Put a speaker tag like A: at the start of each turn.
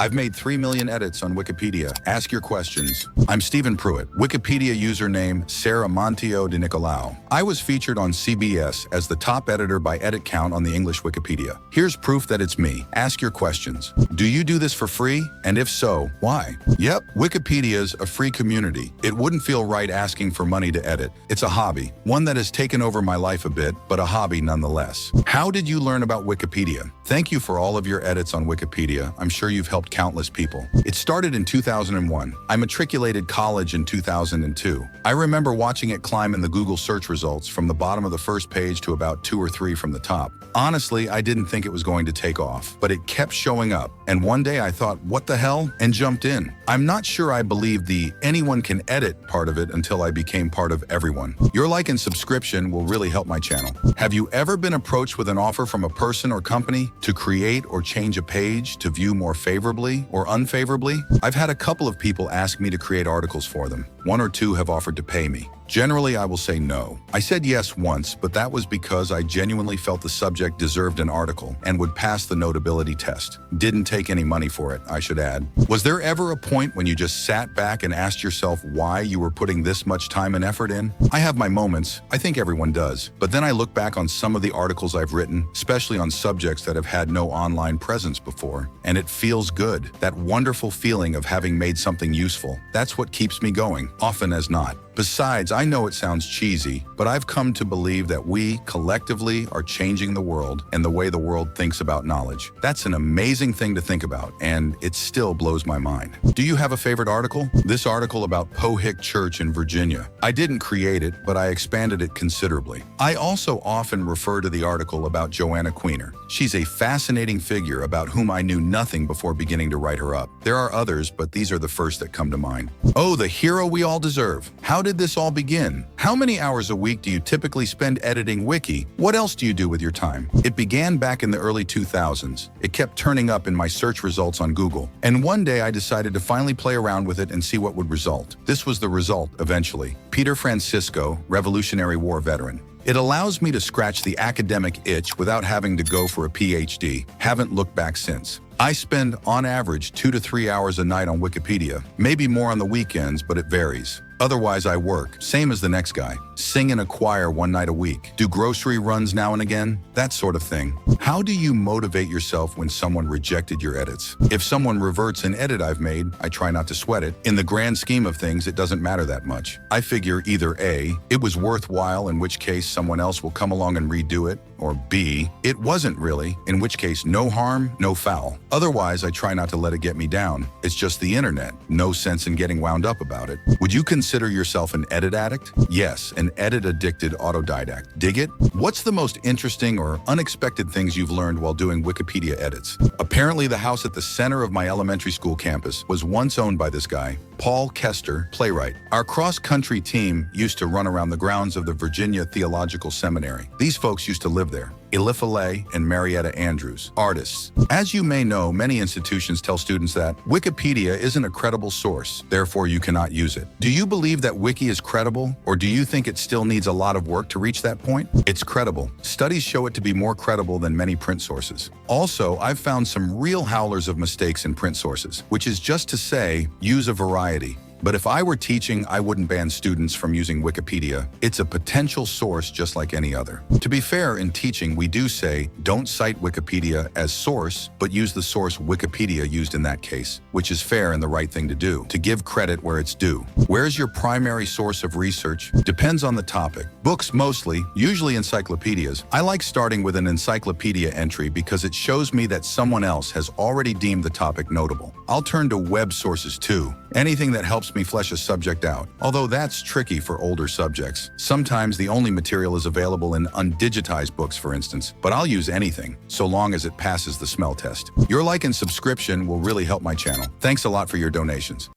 A: I've made 3 million edits on Wikipedia. Ask your questions. I'm Stephen Pruitt, Wikipedia username Sarah Monteo de Nicolau. I was featured on CBS as the top editor by edit count on the English Wikipedia. Here's proof that it's me. Ask your questions. Do you do this for free? And if so, why? Yep, Wikipedia's a free community. It wouldn't feel right asking for money to edit. It's a hobby, one that has taken over my life a bit, but a hobby nonetheless. How did you learn about Wikipedia? Thank you for all of your edits on Wikipedia. I'm sure you've helped countless people. It started in 2001. I matriculated college in 2002. I remember watching it climb in the Google search results from the bottom of the first page to about 2 or 3 from the top. Honestly, I didn't think it was going to take off, but it kept showing up. And one day I thought, what the hell? And jumped in. I'm not sure I believed the anyone can edit part of it until I became part of everyone. Your like and subscription will really help my channel. Have you ever been approached with an offer from a person or company to create or change a page to view more favorably or unfavorably? I've had a couple of people ask me to create articles for them. 1 or 2 have offered to pay me. Generally, I will say no. I said yes once, but that was because I genuinely felt the subject deserved an article and would pass the notability test. Didn't take any money for it, I should add. Was there ever a point when you just sat back and asked yourself why you were putting this much time and effort in? I have my moments. I think everyone does. But then I look back on some of the articles I've written, especially on subjects that have had no online presence before, and it feels good. That wonderful feeling of having made something useful. That's what keeps me going, often as not. Besides, I know it sounds cheesy, but I've come to believe that we, collectively, are changing the world and the way the world thinks about knowledge. That's an amazing thing to think about, and it still blows my mind. Do you have a favorite article? This article about Pohick Church in Virginia. I didn't create it, but I expanded it considerably. I also often refer to the article about Joanna Queener. She's a fascinating figure about whom I knew nothing before beginning to write her up. There are others, but these are the first that come to mind. Oh, the hero we all deserve. How did this all begin? How many hours a week do you typically spend editing Wiki? What else do you do with your time? It began back in the early 2000s. It kept turning up in my search results on Google. And one day I decided to finally play around with it and see what would result. This was the result, eventually. Peter Francisco, Revolutionary War veteran. It allows me to scratch the academic itch without having to go for a PhD. Haven't looked back since. I spend, on average, 2 to 3 hours a night on Wikipedia, maybe more on the weekends, but it varies. Otherwise, I work, same as the next guy. Sing in a choir 1 night a week. Do grocery runs now and again. That sort of thing. How do you motivate yourself when someone rejected your edits? If someone reverts an edit I've made, I try not to sweat it. In the grand scheme of things, it doesn't matter that much. I figure either A, it was worthwhile, in which case someone else will come along and redo it, or B, it wasn't really, in which case no harm, no foul. Otherwise, I try not to let it get me down. It's just the internet. No sense in getting wound up about it. Would you consider yourself an edit addict? Yes, an edit-addicted autodidact. Dig it? What's the most interesting or unexpected things you've learned while doing Wikipedia edits? Apparently, the house at the center of my elementary school campus was once owned by this guy, Paul Kester, playwright. Our cross-country team used to run around the grounds of the Virginia Theological Seminary. These folks used to live there. Eliphalet and Marietta Andrews, artists. As you may know, many institutions tell students that Wikipedia isn't a credible source, therefore you cannot use it. Do you believe that Wiki is credible, or do you think it still needs a lot of work to reach that point? It's credible. Studies show it to be more credible than many print sources. Also, I've found some real howlers of mistakes in print sources, which is just to say, use a variety. But if I were teaching, I wouldn't ban students from using Wikipedia. It's a potential source just like any other. To be fair, in teaching, we do say, don't cite Wikipedia as source, but use the source Wikipedia used in that case, which is fair and the right thing to do, to give credit where it's due. Where's your primary source of research? Depends on the topic. Books mostly, usually encyclopedias. I like starting with an encyclopedia entry because it shows me that someone else has already deemed the topic notable. I'll turn to web sources too. Anything that helps me flesh a subject out, although that's tricky for older subjects. Sometimes the only material is available in undigitized books, for instance, but I'll use anything, so long as it passes the smell test. Your like and subscription will really help my channel. Thanks a lot for your donations.